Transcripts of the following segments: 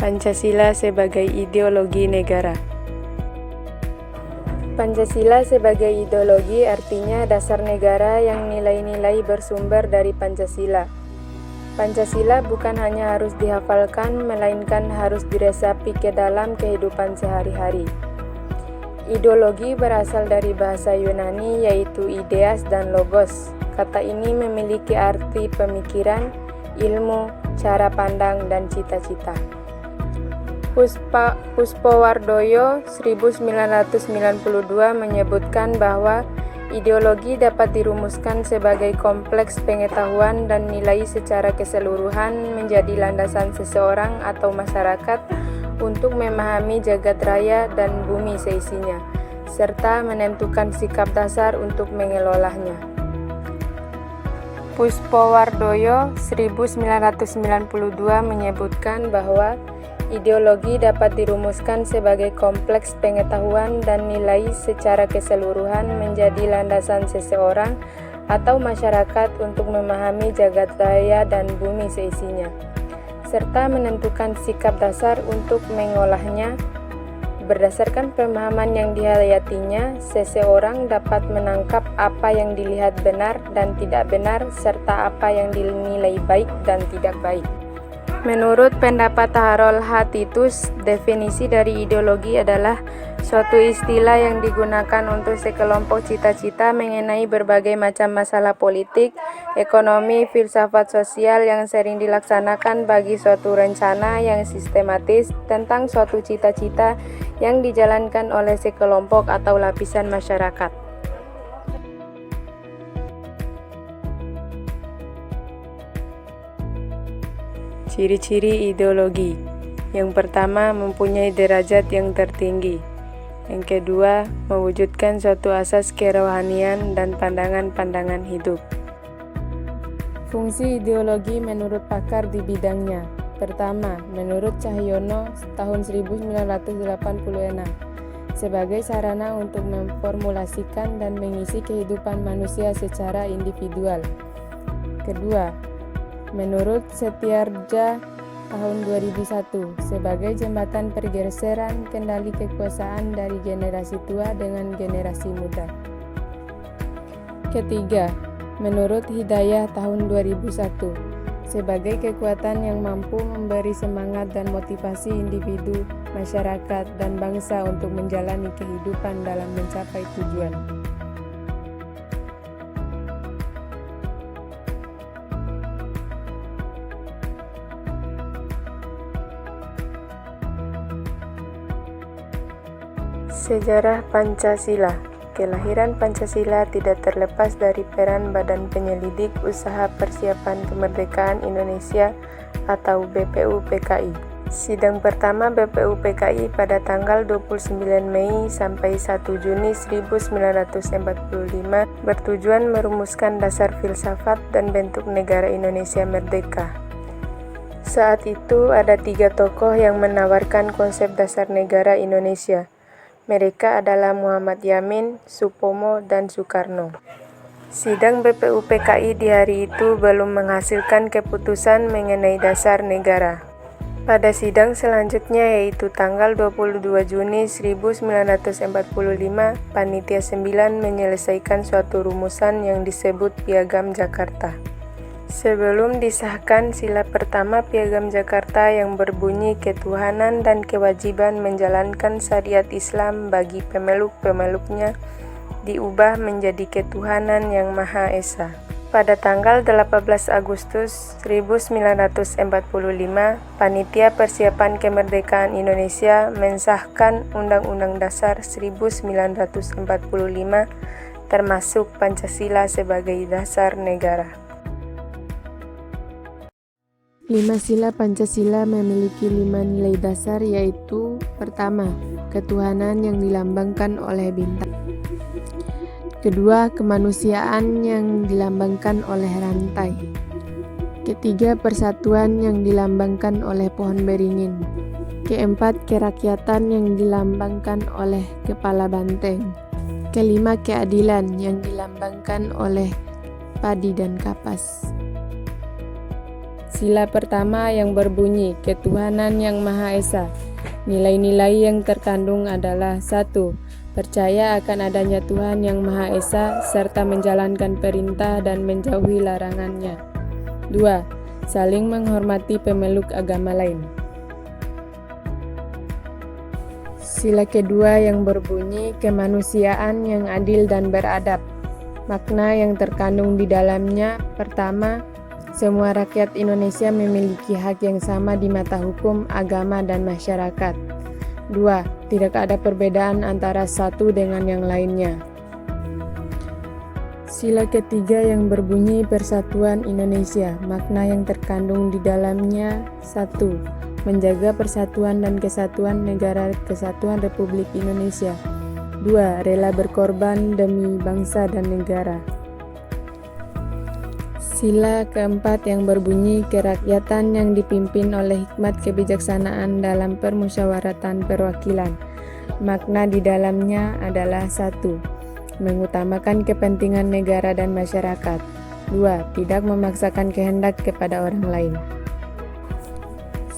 Pancasila sebagai ideologi negara. Pancasila sebagai ideologi artinya dasar negara yang nilai-nilai bersumber dari Pancasila. Pancasila bukan hanya harus dihafalkan, melainkan harus diresapi ke dalam kehidupan sehari-hari. Ideologi berasal dari bahasa Yunani yaitu ideas dan logos. Kata ini memiliki arti pemikiran, ilmu, cara pandang, dan cita-cita. Puspowardoyo 1992 menyebutkan bahwa ideologi dapat dirumuskan sebagai kompleks pengetahuan dan nilai secara keseluruhan menjadi landasan seseorang atau masyarakat untuk memahami jagat raya dan bumi seisinya, serta menentukan sikap dasar untuk mengelolanya. Puspowardoyo 1992 menyebutkan bahwa ideologi dapat dirumuskan sebagai kompleks pengetahuan dan nilai secara keseluruhan menjadi landasan seseorang atau masyarakat untuk memahami jagat raya dan bumi seisinya, serta menentukan sikap dasar untuk mengolahnya. Berdasarkan pemahaman yang dihayatinya, seseorang dapat menangkap apa yang dilihat benar dan tidak benar, serta apa yang dinilai baik dan tidak baik. Menurut pendapat Harold H. Titus, definisi dari ideologi adalah suatu istilah yang digunakan untuk sekelompok cita-cita mengenai berbagai macam masalah politik, ekonomi, filsafat sosial yang sering dilaksanakan bagi suatu rencana yang sistematis tentang suatu cita-cita yang dijalankan oleh sekelompok atau lapisan masyarakat. Ciri-ciri ideologi. Yang pertama, mempunyai derajat yang tertinggi. Yang kedua, mewujudkan suatu asas kerohanian dan pandangan-pandangan hidup. Fungsi ideologi menurut pakar di bidangnya. Pertama, menurut Cahyono tahun 1986, sebagai sarana untuk memformulasikan dan mengisi kehidupan manusia secara individual. Kedua, menurut Setiardja tahun 2001, sebagai jembatan pergeseran kendali kekuasaan dari generasi tua dengan generasi muda. Ketiga, menurut Hidayah tahun 2001, sebagai kekuatan yang mampu memberi semangat dan motivasi individu, masyarakat, dan bangsa untuk menjalani kehidupan dalam mencapai tujuan. Sejarah Pancasila. Kelahiran Pancasila tidak terlepas dari peran Badan Penyelidik Usaha Persiapan Kemerdekaan Indonesia atau BPUPKI. Sidang pertama BPUPKI pada tanggal 29 Mei sampai 1 Juni 1945 bertujuan merumuskan dasar filsafat dan bentuk negara Indonesia merdeka. Saat itu ada 3 tokoh yang menawarkan konsep dasar negara Indonesia. Mereka adalah Muhammad Yamin, Supomo, dan Soekarno. Sidang BPUPKI di hari itu belum menghasilkan keputusan mengenai dasar negara. Pada sidang selanjutnya yaitu tanggal 22 Juni 1945, Panitia 9 menyelesaikan suatu rumusan yang disebut Piagam Jakarta. Sebelum disahkan sila pertama Piagam Jakarta yang berbunyi ketuhanan dan kewajiban menjalankan syariat Islam bagi pemeluk-pemeluknya diubah menjadi ketuhanan yang Maha Esa. Pada tanggal 18 Agustus 1945, Panitia Persiapan Kemerdekaan Indonesia mensahkan Undang-Undang Dasar 1945 termasuk Pancasila sebagai dasar negara. 5 sila Pancasila memiliki 5 nilai dasar yaitu: pertama, ketuhanan yang dilambangkan oleh bintang. Kedua, kemanusiaan yang dilambangkan oleh rantai. Ketiga, persatuan yang dilambangkan oleh pohon beringin. Keempat, kerakyatan yang dilambangkan oleh kepala banteng. Kelima, keadilan yang dilambangkan oleh padi dan kapas. Sila pertama yang berbunyi ketuhanan yang Maha Esa. Nilai-nilai yang terkandung adalah 1. Percaya akan adanya Tuhan yang Maha Esa serta menjalankan perintah dan menjauhi larangannya. 2. Saling menghormati pemeluk agama lain. Sila kedua yang berbunyi kemanusiaan yang adil dan beradab. Makna yang terkandung di dalamnya: pertama, semua rakyat Indonesia memiliki hak yang sama di mata hukum, agama, dan masyarakat. 2. Tidak ada perbedaan antara satu dengan yang lainnya. Sila ketiga yang berbunyi Persatuan Indonesia. Makna yang terkandung di dalamnya: 1. Menjaga persatuan dan kesatuan Negara Kesatuan Republik Indonesia. 2. Rela berkorban demi bangsa dan negara. Sila keempat yang berbunyi kerakyatan yang dipimpin oleh hikmat kebijaksanaan dalam permusyawaratan perwakilan. Makna di dalamnya adalah 1. Mengutamakan kepentingan negara dan masyarakat. 2. Tidak memaksakan kehendak kepada orang lain.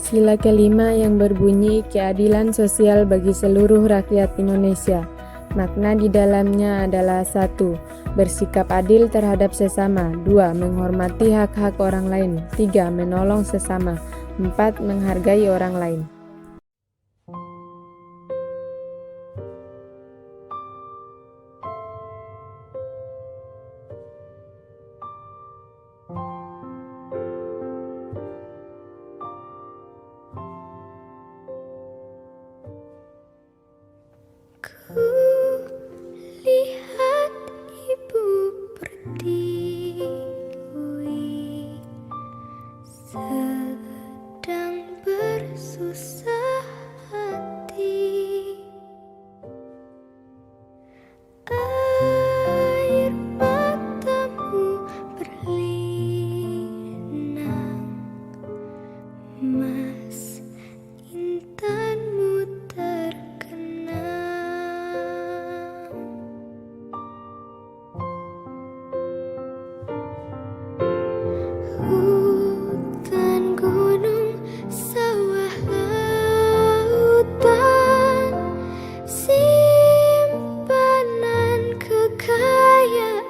Sila kelima yang berbunyi keadilan sosial bagi seluruh rakyat Indonesia. Makna di dalamnya adalah 1. Bersikap adil terhadap sesama. 2. Menghormati hak-hak orang lain. 3. Menolong sesama. 4. Menghargai orang lain. Lihat ibu pertiwi sedang bersusah hati. Air matamu berlinang, mas intanmu terkenang. Hutan, gunung, sawah, lautan, simpanan kekayaan.